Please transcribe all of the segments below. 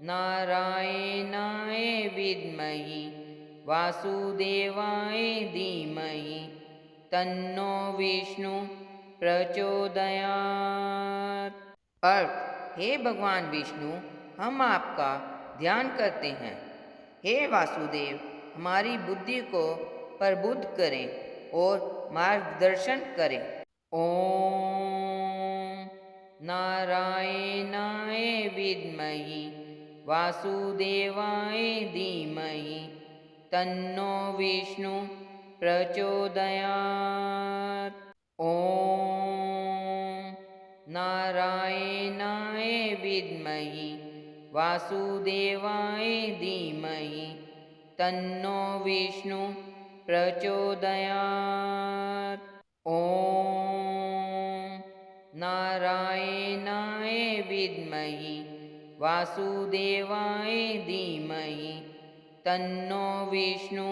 नारायणाय विद्महे वासुदेवाय धीमहि तन्नो विष्णु प्रचोदयात्। अर्थ: हे भगवान विष्णु, हम आपका ध्यान करते हैं। हे वासुदेव, हमारी बुद्धि को प्रबुद्ध करें और मार्गदर्शन करें। ओम नारायणाय विद्महे वासुदेवाय धीमहि तन्नो विष्णु प्रचोदयात्। ओम नारायणाय विद्महे वासुदेवाय धीमहि तन्नो विष्णु प्रचोदयात्। ओम नारायणाय विद्महे वासुदेवाय धीमहि तन्नो विष्णु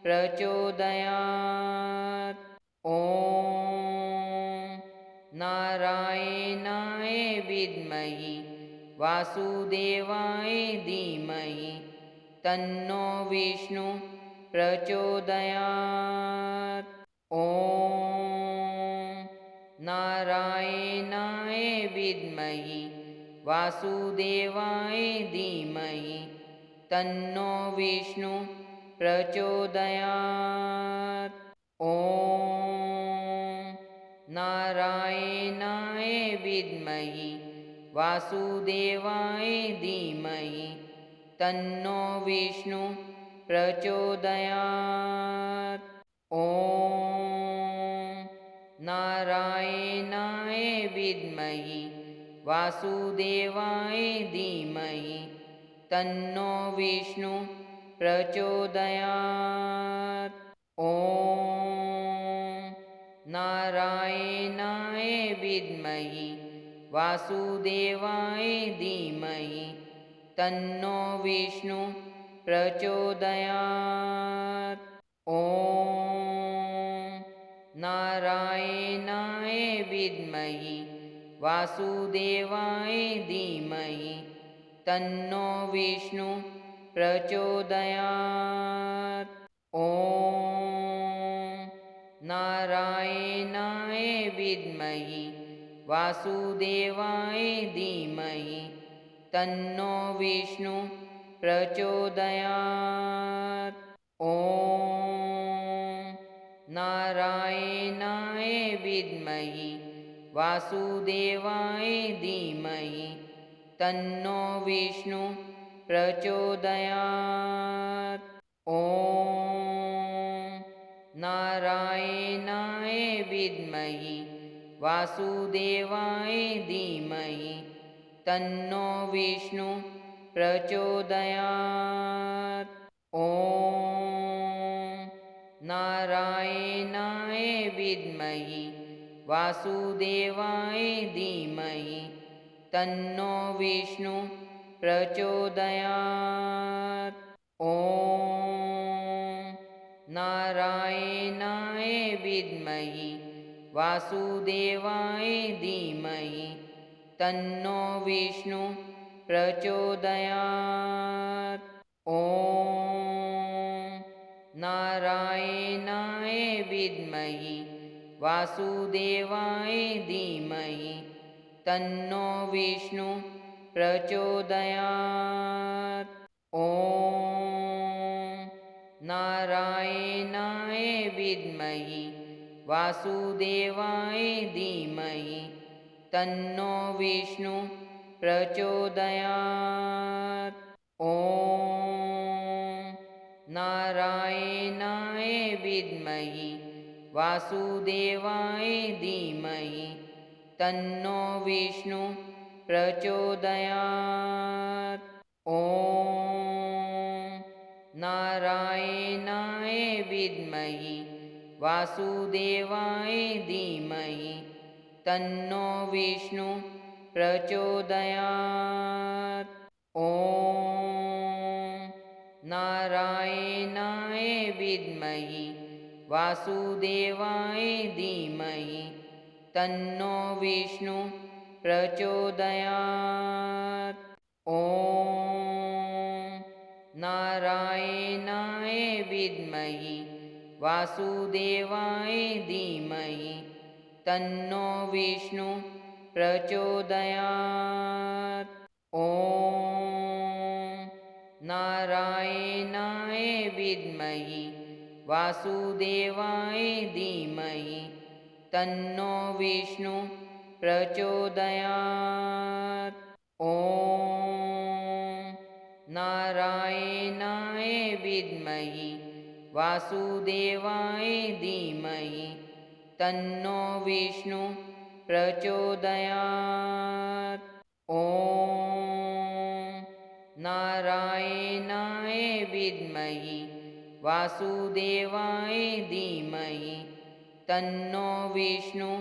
प्रचोदयात्। ओम नारायणाय विद्महे वासुदेवाय धीमहि तन्नो विष्णु प्रचोदयात्। ओम नारायणाय विद्महे वासुदेवाय धीमहि तन्नो विष्णु प्रचोदयात्। ओम नारायणाय विद्महे वासुदेवाय धीमहि तन्नो विष्णु प्रचोदयात्। ओम नारायणाय विद्महे वासुदेवाय धीमहि तन्नो विष्णु प्रचोदयात्। ओम नारायणाय विद्महे वासुदेवाय धीमहि तन्नो विष्णु प्रचोदयात्। ओम नारायणाय विद्महे वासुदेवाय धीमहि तन्नो विष्णु प्रचोदयात्। ओम नारायणाय विद्महे वासुदेवाय धीमहि तन्नो विष्णु प्रचोदयात्। ओम नारायणाय विद्महे वासुदेवाय धीमहि तन्नो विष्णु प्रचोदयात्। ओम नारायणाय विद्महे वासुदेवाय धीमहि तन्नो विष्णु प्रचोदयात्। ओम नारायणाय विद्महे वासुदेवाय धीमहि तन्नो विष्णु प्रचोदयात्। ओम नारायणाय विद्महे वासुदेवाय धीमहि तन्नो विष्णु प्रचोदयात्। ओम नारायणाय विद्महे वासुदेवाय धीमहि तन्नो विष्णु प्रचोदयात्। ओम नारायणाय विद्महे वासुदेवाय धीमहि तन्नो विष्णु प्रचोदयात्। ओम नारायणाय विद्महे वासुदेवाय धीमहि तन्नो विष्णु प्रचोदयात्। ओम नारायणाय विद्महे वासुदेवाय धीमहि तन्नो विष्णु प्रचोदयात्। ओम नारायणाय विद्महे वासुदेवाय धीमहि तन्नो विष्णु प्रचोदयात्। ओम विद्महि वासुदेवाय धीमहि तन्नो विष्णु प्रचोदयात्। ॐ नारायणाय विद्महि वासुदेवाय धीमहि तन्नो विष्णु प्रचोदयात्। ॐ नारायणाय विद्महि वासुदेवाय धीमहि तन्नो विष्णु प्रचोदयात्। ॐ नारायणाय विद्महि वासुदेवाय धीमहि तन्नो विष्णु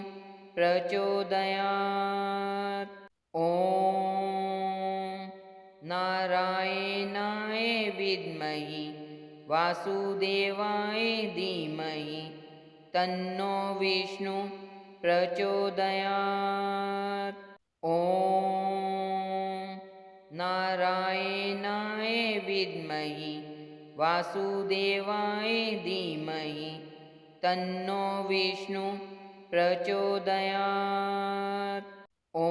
प्रचोदयात्। ॐ नारायणाय विद्महि वासुदेवाय धीमहि तन्नो विष्णु प्रचोदयात्। ॐ नारायणाय विद्महि वासुदेवाय धीमहि तन्नो विष्णु प्रचोदयात्। ॐ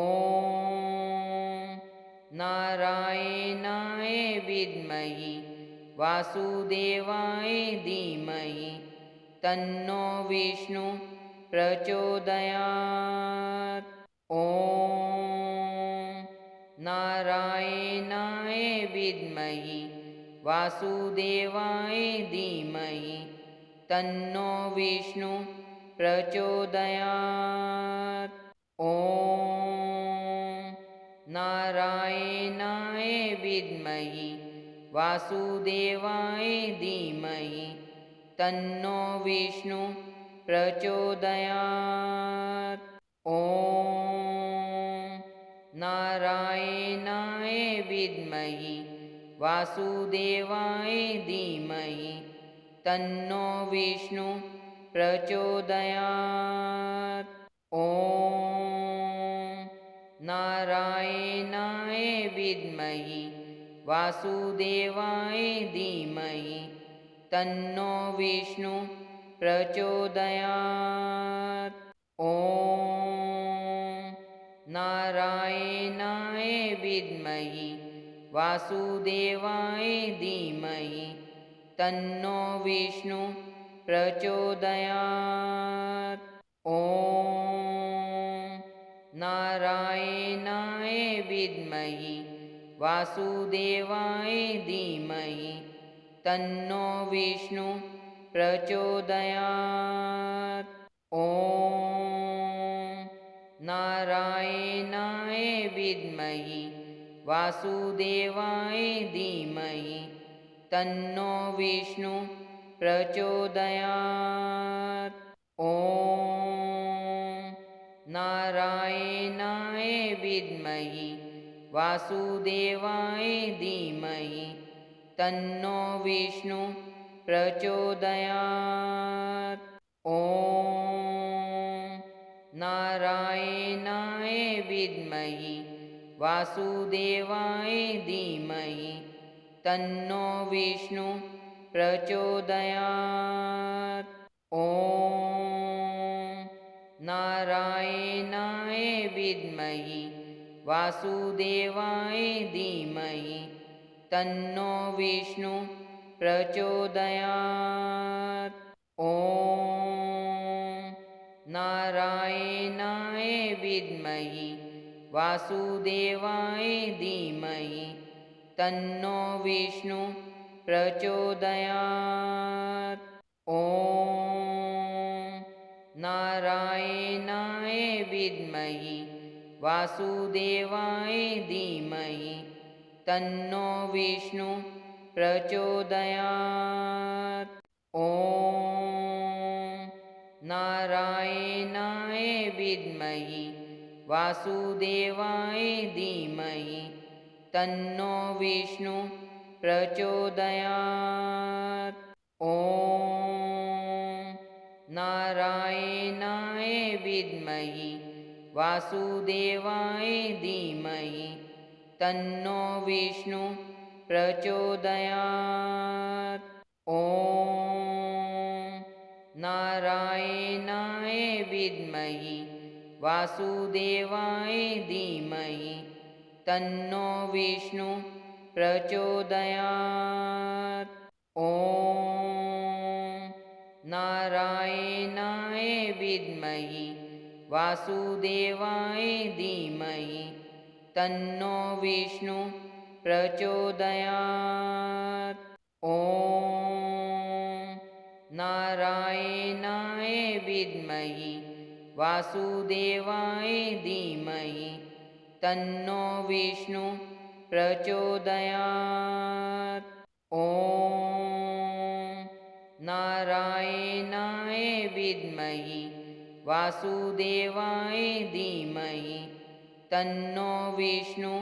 नारायणाय विद्महि वासुदेवाय धीमहि तन्नो विष्णु प्रचोदयात्। ॐ नारायणाय विद्महि वासुदेवाय धीमहि तन्नो विष्णु प्रचोदयात्। ॐ नारायणाय विद्महि वासुदेवाय धीमहि तन्नो विष्णु प्रचोदयात्। ॐ नारायणाय विद्महि वासुदेवाय धीमहि तन्नो विष्णु प्रचोदयात्। ॐ नारायणाय विद्महि वासुदेवाय धीमहि तन्नो विष्णु प्रचोदयात्। ॐ नारायणाय विद्महि वासुदेवाय धीमहि तन्नो विष्णु प्रचोदयात्। ॐ नारायणाय विद्महि वासुदेवाय धीमहि तन्नो विष्णु प्रचोदयात्। ॐ नारायणाय विद्महि वासुदेवाय धीमहि तन्नो विष्णु प्रचोदयात्। ॐ नारायणाय विद्महि वासुदेवाय धीमहि तन्नो विष्णु प्रचोदयात्। ॐ नारायणाय विद्महि वासुदेवाय धीमहि तन्नो विष्णु प्रचोदयात्। ॐ नारायणाय विद्महि वासुदेवाय धीमहि तन्नो विष्णु प्रचोदयात्। ॐ नारायणाय विद्महि वासुदेवाय धीमहि तन्नो विष्णु प्रचोदयात्। ॐ नारायणाय विद्महि वासुदेवाय धीमहि तन्नो विष्णु प्रचोदयात्। ॐ नारायणाय विद्महि वासुदेवाय धीमहि तन्नो विष्णु प्रचोदयात्। ॐ नारायणाय विद्महि वासुदेवाय धीमहि तन्नो विष्णु प्रचोदयात्। ॐ नारायणाय विद्महे वासुदेवाय धीमहि तन्नो विष्णु प्रचोदयात्। ॐ नारायणाय विद्महे वासुदेवाय धीमहि तन्नो विष्णु प्रचोदयात्। ॐ नारायणाय विद्महे वासुदेवाय धीमहि तन्नो विष्णु प्रचोदयात्। ॐ नारायणाय विद्महे वासुदेवाय धीमहि तन्नो विष्णु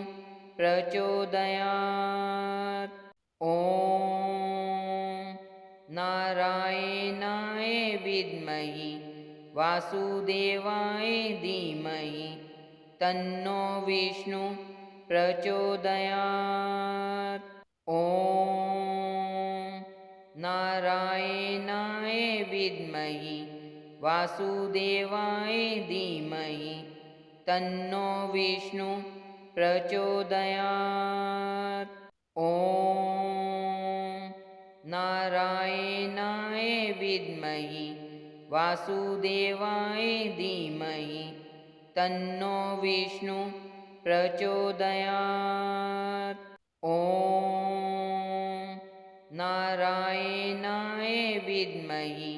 प्रचोदयात्। ॐ नारायणाय विद्महे वासुदेवाय धीमहि तन्नो विष्णु प्रचोदयात्। ॐ नारायणाय विद्महे वासुदेवाय धीमहि तन्नो विष्णु प्रचोदयात्। ॐ नारायणाय विद्महे वासुदेवाय धीमहि तन्नो विष्णु प्रचोदयात्। ॐ नारायणाय विद्महे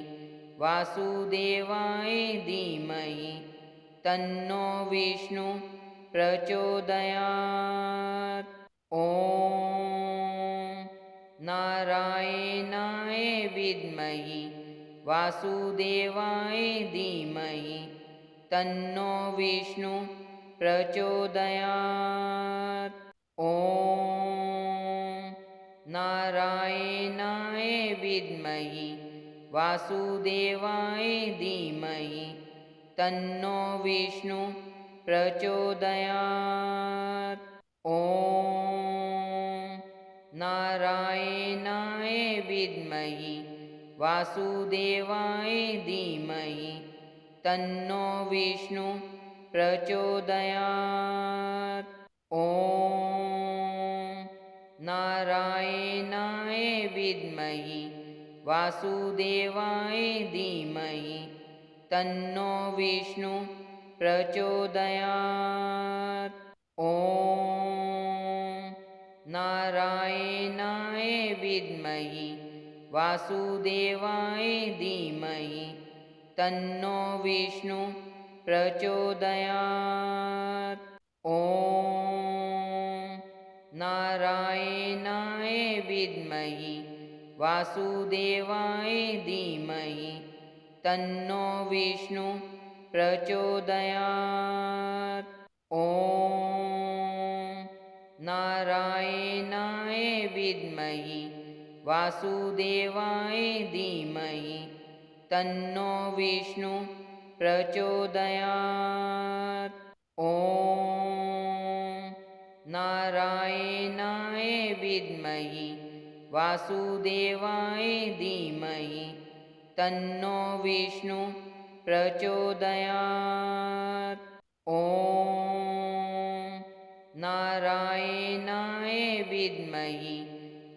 वासुदेवाय धीमहि तन्नो विष्णु प्रचोदयात्। ॐ नारायणाय विद्महे वासुदेवाय धीमहि तन्नो विष्णु प्रचोदयात्। ॐ नारायणाय विद्महे वासुदेवाय धीमहि तन्नो विष्णु प्रचोदयात्। ॐ नारायणाय विद्महे वासुदेवाय धीमहि तन्नो विष्णु प्रचोदयात्। ॐ नारायणाय विद्महे वासुदेवाय धीमहि तन्नो विष्णु प्रचोदयात्। ॐ नारायणाय विद्महे वासुदेवाय धीमहि तन्नो विष्णु प्रचोदयात्। ॐ नारायणाय विद्महे वासुदेवाय धीमहि तन्नो विष्णु प्रचोदयात्। ॐ नारायणाय विद्महे वासुदेवाय धीमहि तन्नो विष्णु प्रचोदयात्। ॐ नारायणाय विद्महे वासुदेवाय धीमहि तन्नो विष्णु प्रचोदयात्। ॐ नारायणाय विद्महे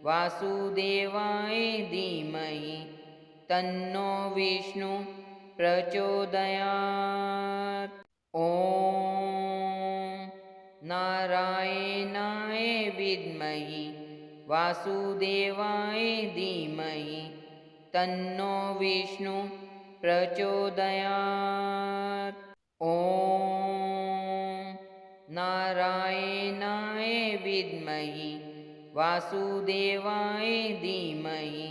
वासुदेवाय धीमहि तन्नो विष्णु प्रचोदयात्। ॐ नारायणाय विद्महे वासुदेवाय धीमहि तन्नो विष्णु प्रचोदयात्। ॐ नारायणाय विद्महे वासुदेवाय धीमहि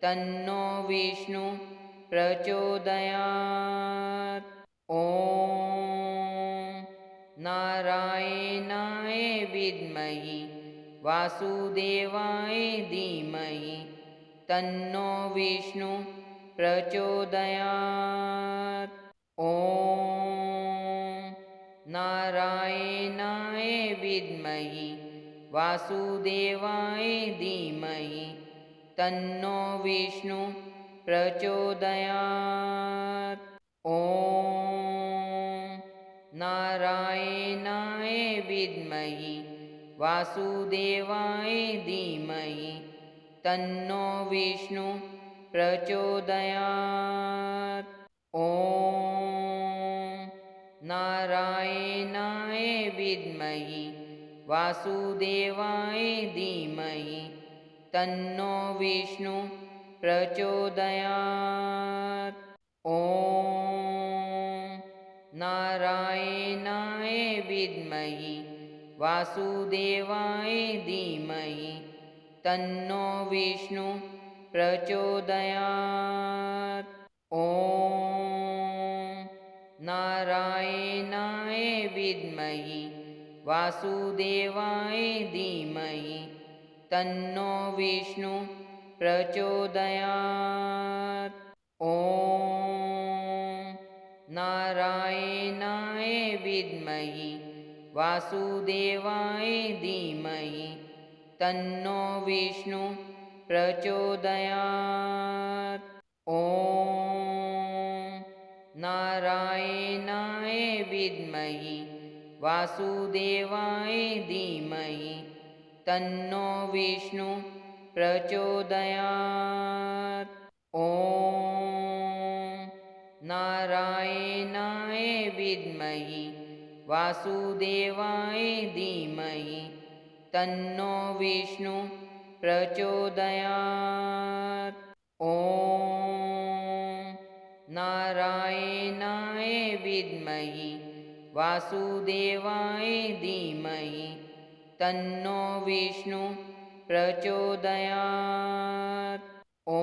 तन्नो विष्णु प्रचोदयात्। ॐ नारायणाय विद्महे वासुदेवाय धीमहि तन्नो विष्णु प्रचोदयात्। ॐ नारायणाय विद्महे वासुदेवाय धीमहि तन्नो विष्णु प्रचोदयात्। ॐ नारायणाय विद्महे वासुदेवाय धीमहि तन्नो विष्णु प्रचोदयात्। ॐ नारायणाय विद्महे वासुदेवाय धीमहि तन्नो विष्णु प्रचोदयात्। ॐ नारायणाय विद्महे वासुदेवाय धीमहि तन्नो विष्णु प्रचोदयात्। ॐ नारायणाय विद्महे वासुदेवाय धीमहि तन्नो विष्णु प्रचोदयात्। ॐ नारायणाय विद्महे वासुदेवाय धीमहि तन्नो विष्णु प्रचोदयात्। ॐ नारायणाय विद्महे वासुदेवाय धीमहि तन्नो विष्णु प्रचोदयात्। ॐ नारायणाय विद्महे वासुदेवाय धीमहि तन्नो विष्णु प्रचोदयात्। ॐ नारायणाय विद्महे वासुदेवाय धीमहि तन्नो विष्णु प्रचोदयात्। ॐ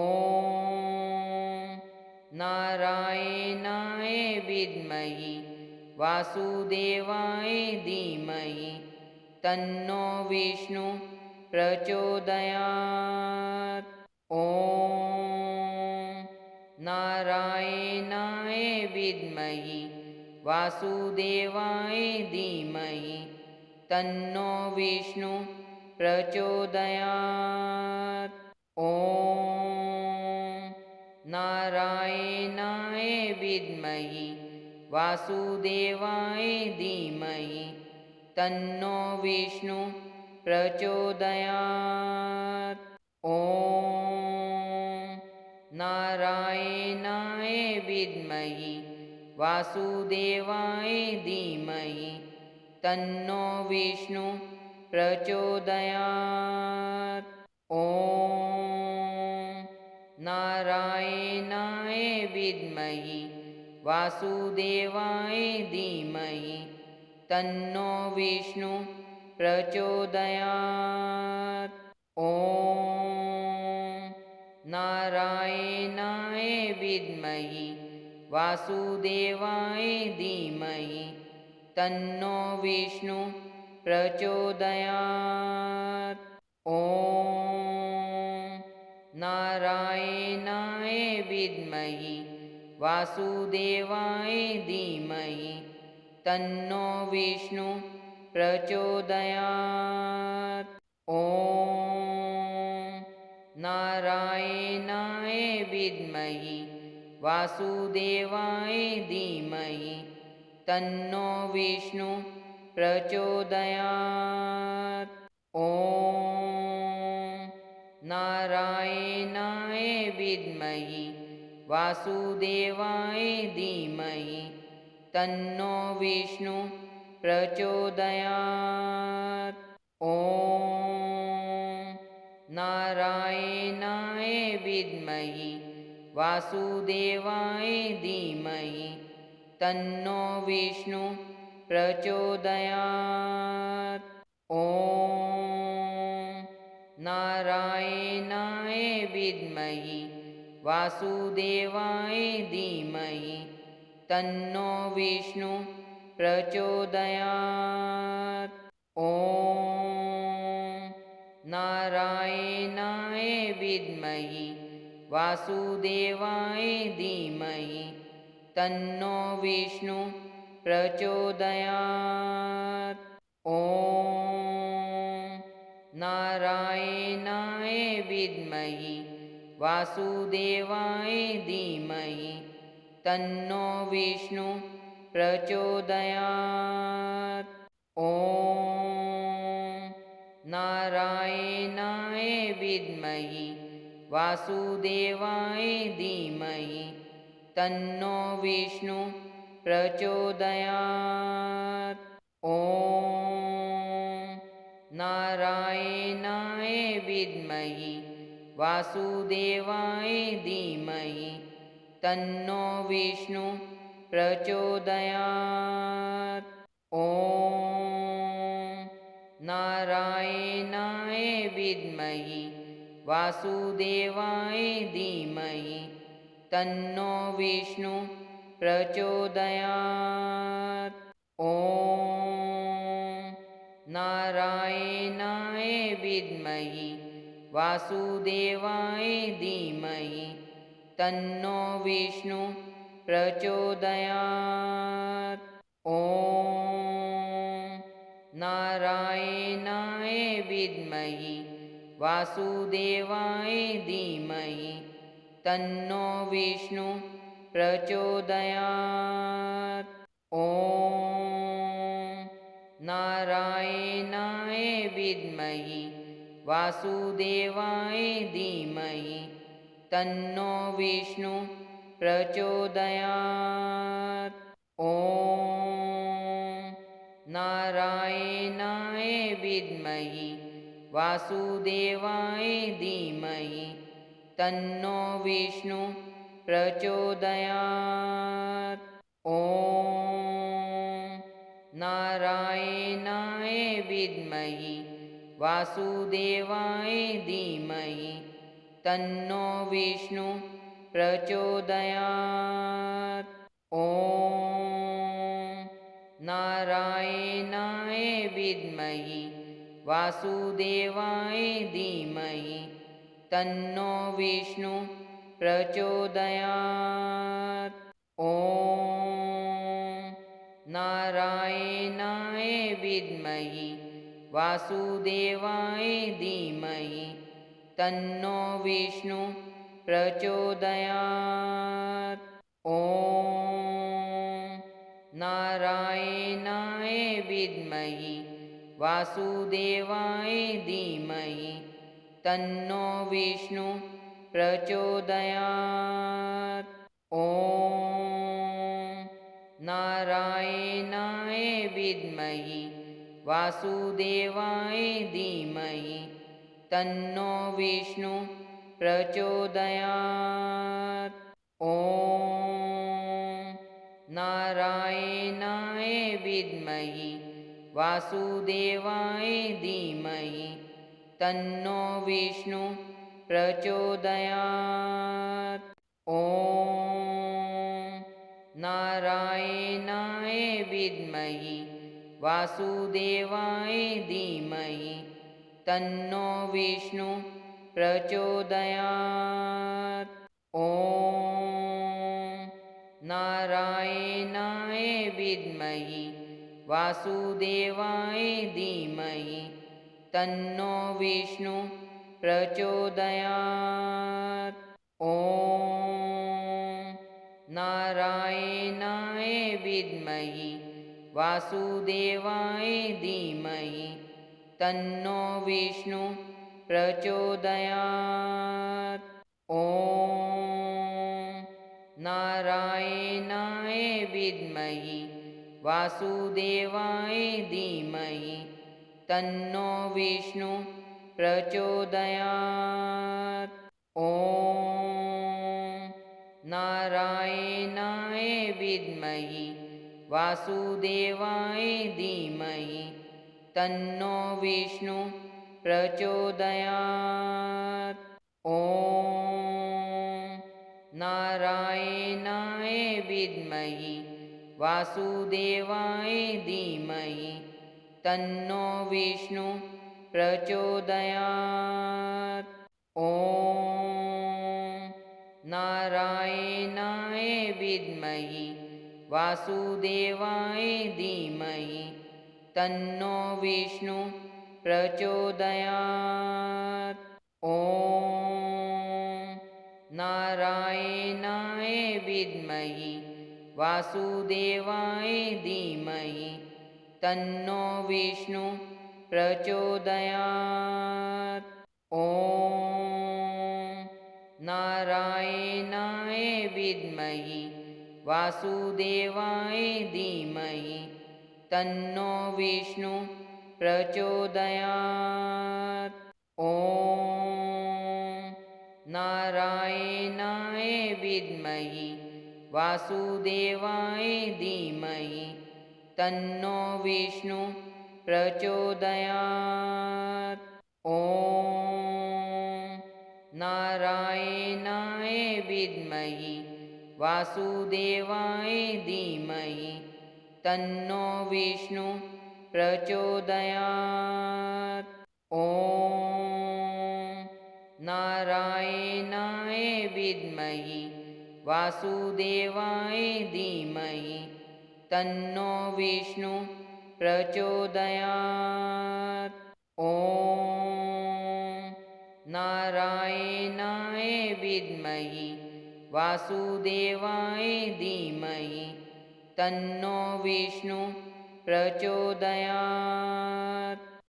नारायणाय विद्महे वासुदेवाय धीमहि तन्नो विष्णु प्रचोदयात्। ॐ नारायणाय विद्महे वासुदेवाय धीमहि तन्नो विष्णु प्रचोदयात्। ॐ नारायणाय विद्महे वासुदेवाय धीमहि तन्नो विष्णु प्रचोदयात्। ॐ नारायणाय विद्महे वासुदेवाय धीमहि तन्नो विष्णु प्रचोदयात्। ॐ नारायणाय विद्महे वासुदेवाय धीमहि तन्नो विष्णु प्रचोदयात्। ॐ नारायणाय विद्महे वासुदेवाय धीमहि तन्नो विष्णु प्रचोदयात्। ॐ नारायणाय विद्महे वासुदेवाय धीमहि तन्नो विष्णु प्रचोदयात्। ॐ नारायणाय विद्महे वासुदेवाय धीमहि तन्नो विष्णु प्रचोदयात्। ॐ नारायणाय विद्महे वासुदेवाय धीमहि तन्नो विष्णु प्रचोदयात्। ॐ नारायणाय विद्महे वासुदेवाय धीमहि तन्नो विष्णु प्रचोदयात्। ॐ नारायणाय विद्महे वासुदेवाय धीमहि तन्नो विष्णु प्रचोदयात्। ॐ नारायणाय विद्महे वासुदेवाय धीमहि तन्नो विष्णु प्रचोदयात्। ॐ नारायणाय विद्महे वासुदेवाय धीमहि तन्नो विष्णु प्रचोदयात्। ॐ नारायणाय विद्महे वासुदेवाय धीमहि तन्नो विष्णु प्रचोदयात्। ॐ नारायणाय विद्महे वासुदेवाय धीमहि तन्नो विष्णु प्रचोदयात्। ॐ नारायणाय विद्महे वासुदेवाय धीमहि तन्नो विष्णु प्रचोदयात्। ॐ नारायणाय विद्महे वासुदेवाय धीमहि तन्नो विष्णु प्रचोदयात्। ॐ नारायणाय विद्महे वासुदेवाय धीमहि तन्नो विष्णु प्रचोदयात्। ॐ नारायणाय विद्महे वासुदेवाय धीमहि तन्नो विष्णु प्रचोदयात्। ॐ नारायणाय विद्महे वासुदेवाय धीमहि तन्नो विष्णु प्रचोदयात्। ॐ नारायणाय विद्महे वासुदेवाय धीमहि तन्नो विष्णु प्रचोदयात्। ॐ नारायणाय विद्महे वासुदेवाय धीमहि तन्नो विष्णु प्रचोदयात्। ॐ नारायणाय विद्महे वासुदेवाय धीमहि तन्नो विष्णु प्रचोदयात्। ॐ नारायणाय विद्महे वासुदेवाय धीमहि तन्नो विष्णु प्रचोदयात्। ॐ नारायणाय विद्महे वासुदेवाय धीमहि तन्नो विष्णु प्रचोदयात्। ॐ नारायणाय विद्महे वासुदेवाय धीमहि तन्नो विष्णु प्रचोदयात्। ॐ नारायणाय विद्महे वासुदेवाय धीमहि तन्नो विष्णु प्रचोदयात्। ॐ नारायणाय विद्महे वासुदेवाय धीमहि तन्नो विष्णु प्रचोदयात्। ॐ नारायणाय विद्महे वासुदेवाय धीमहि तन्नो विष्णु प्रचोदयात्। ॐ नारायणाय विद्महे वासुदेवाय धीमहि तन्नो विष्णु प्रचोदयात्। ॐ नारायणाय विद्महे वासुदेवाय धीमहि तन्नो विष्णु प्रचोदयात्। ॐ नारायणाय विद्महे वासुदेवाय धीमहि तन्नो विष्णु प्रचोदयात्। ॐ नारायणाय विद्महे वासुदेवाय धीमहि तन्नो विष्णु प्रचोदयात्। ॐ नारायणाय विद्महे वासुदेवाय धीमहि तन्नो विष्णु प्रचोदयात्। ॐ नारायणाय विद्महे वासुदेवाय धीमहि तन्नो विष्णु प्रचोदयात्। ॐ नारायणाय विद्महे वासुदेवाय धीमहि तन्नो विष्णु प्रचोदयात्। ॐ नारायणाय विद्महे वासुदेवाय धीमहि तन्नो विष्णु प्रचोदयात्। ॐ नारायणाय विद्महे वासुदेवाय धीमहि तन्नो विष्णु प्रचोदयात्। ॐ नारायणाय विद्महे वासुदेवाय धीमहि तन्नो विष्णु प्रचोदयात्।